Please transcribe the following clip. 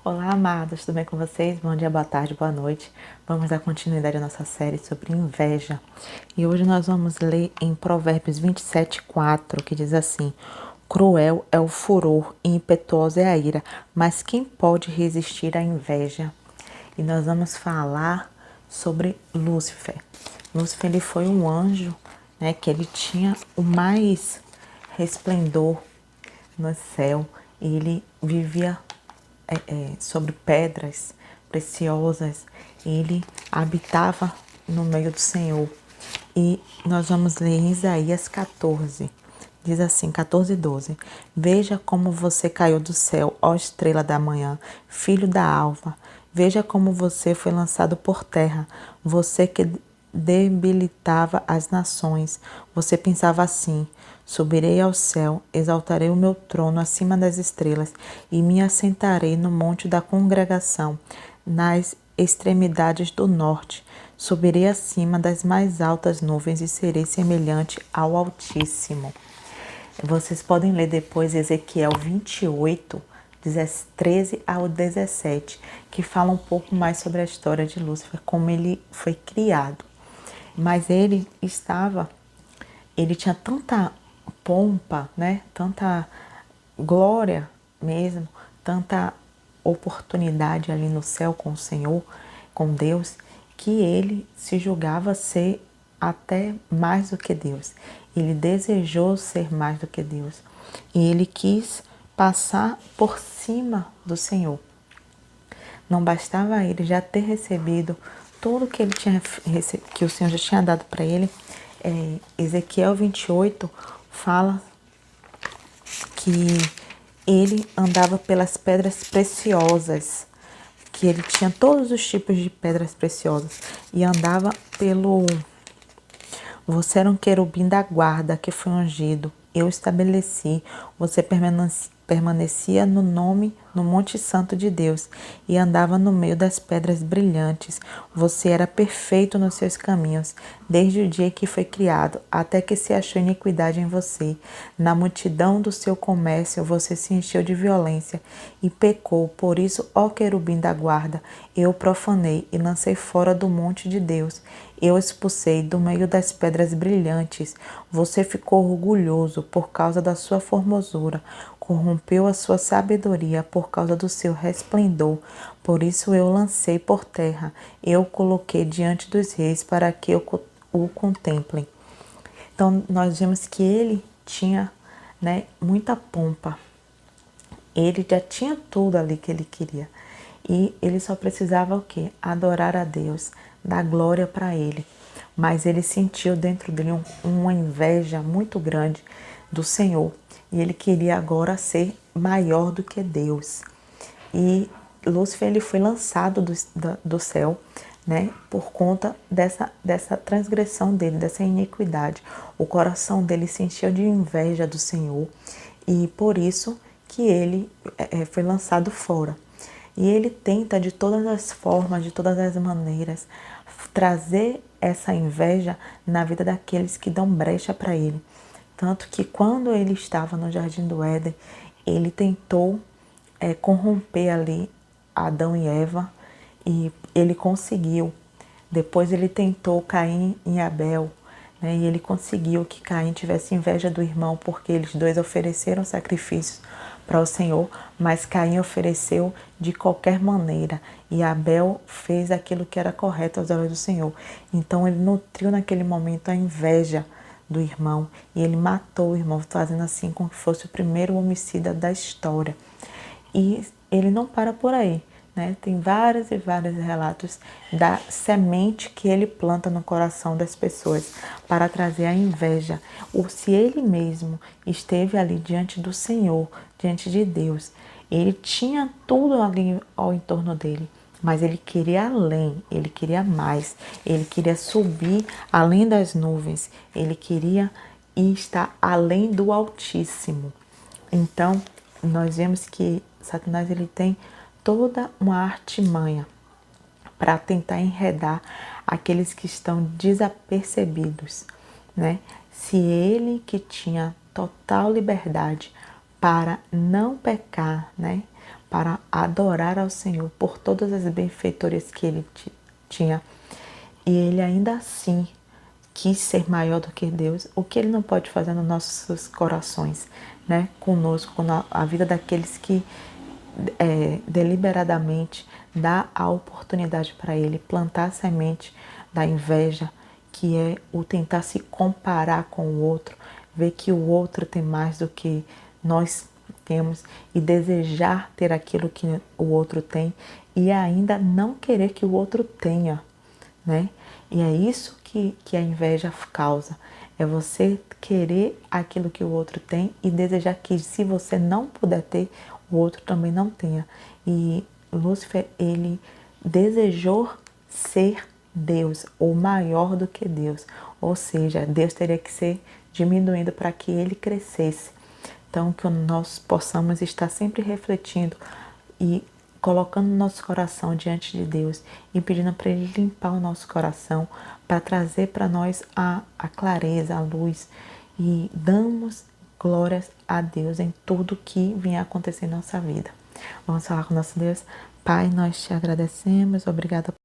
Olá, amados, tudo bem com vocês? Bom dia, boa tarde, boa noite. Vamos dar continuidade à nossa série sobre inveja. E hoje nós vamos ler em Provérbios 27:4, que diz assim: Cruel é o furor e impetuosa é a ira, mas quem pode resistir à inveja? E nós vamos falar sobre Lúcifer. Lúcifer, ele foi um anjo, né, que ele tinha o mais resplendor no céu. Ele vivia sobre pedras preciosas. Ele habitava no meio do Senhor. E nós vamos ler em Isaías 14. Diz assim, 14:12. Veja como você caiu do céu, ó estrela da manhã, filho da alva. Veja como você foi lançado por terra, você que debilitava as nações. Você pensava assim: subirei ao céu, exaltarei o meu trono acima das estrelas e me assentarei no monte da congregação, nas extremidades do norte. Subirei acima das mais altas nuvens e serei semelhante ao Altíssimo. Vocês podem ler depois Ezequiel 28, 13 ao 17, que fala um pouco mais sobre a história de Lúcifer, como ele foi criado. Mas ele tinha tanta pompa, né? Tanta glória mesmo, tanta oportunidade ali no céu com o Senhor, com Deus, que ele se julgava ser até mais do que Deus. Ele desejou ser mais do que Deus. E ele quis passar por cima do Senhor. Não bastava ele já ter recebido tudo que ele tinha que o Senhor já tinha dado para ele. Ezequiel 28 fala que ele andava pelas pedras preciosas, que ele tinha todos os tipos de pedras preciosas e andava pelo... Você era um querubim da guarda que foi ungido. Eu estabeleci. Você permanecia no Monte Santo de Deus e andava no meio das pedras brilhantes. Você era perfeito nos seus caminhos, desde o dia que foi criado, até que se achou iniquidade em você. Na multidão do seu comércio você se encheu de violência e pecou. Por isso, ó querubim da guarda, eu profanei e lancei fora do monte de Deus. Eu expulsei do meio das pedras brilhantes. Você ficou orgulhoso por causa da sua formosura, corrompeu a sua sabedoria por causa do seu resplendor. Por isso eu lancei por terra, eu coloquei diante dos reis para que o contemplem. Então nós vemos que ele tinha, né, muita pompa. Ele já tinha tudo ali que ele queria. E ele só precisava o quê? Adorar a Deus, dar glória para ele. Mas ele sentiu dentro dele uma inveja muito grande do Senhor. E ele queria agora ser maior do que Deus. E Lúcifer, ele foi lançado do céu, né, por conta dessa transgressão dele, dessa iniquidade. O coração dele se encheu de inveja do Senhor e por isso que ele foi lançado fora. E ele tenta de todas as formas, de todas as maneiras, trazer essa inveja na vida daqueles que dão brecha para ele. Tanto que quando ele estava no Jardim do Éden, ele tentou corromper ali Adão e Eva e ele conseguiu. Depois ele tentou Caim e Abel, né, e ele conseguiu que Caim tivesse inveja do irmão porque eles dois ofereceram sacrifícios para o Senhor, mas Caim ofereceu de qualquer maneira e Abel fez aquilo que era correto aos olhos do Senhor. Então ele nutriu naquele momento a inveja do irmão e ele matou o irmão, fazendo assim com que fosse o primeiro homicida da história. E ele não para por aí, né? Tem vários e vários relatos da semente que ele planta no coração das pessoas para trazer a inveja. Ou se ele mesmo esteve ali diante do Senhor, diante de Deus, ele tinha tudo ali ao entorno dele, mas ele queria além, ele queria mais, ele queria subir além das nuvens, ele queria estar além do Altíssimo. Então, nós vemos que Satanás ele tem toda uma artimanha para tentar enredar aqueles que estão desapercebidos, né? Se ele que tinha total liberdade para não pecar, né? para adorar ao Senhor por todas as benfeitorias que ele tinha. E ele ainda assim quis ser maior do que Deus. O que ele não pode fazer nos nossos corações, né? Conosco, com a vida daqueles que deliberadamente dá a oportunidade para ele plantar a semente da inveja, que é o tentar se comparar com o outro, ver que o outro tem mais do que nós temos e desejar ter aquilo que o outro tem e ainda não querer que o outro tenha, né? E é isso que a inveja causa. É você querer aquilo que o outro tem e desejar que, se você não puder ter, o outro também não tenha. E Lúcifer, ele desejou ser Deus, ou maior do que Deus. Ou seja, Deus teria que ser diminuindo para que ele crescesse. Então, que nós possamos estar sempre refletindo e colocando nosso coração diante de Deus e pedindo para Ele limpar o nosso coração, para trazer para nós a clareza, a luz, e damos glórias a Deus em tudo que vinha acontecer em nossa vida. Vamos falar com nosso Deus. Pai, nós te agradecemos, obrigada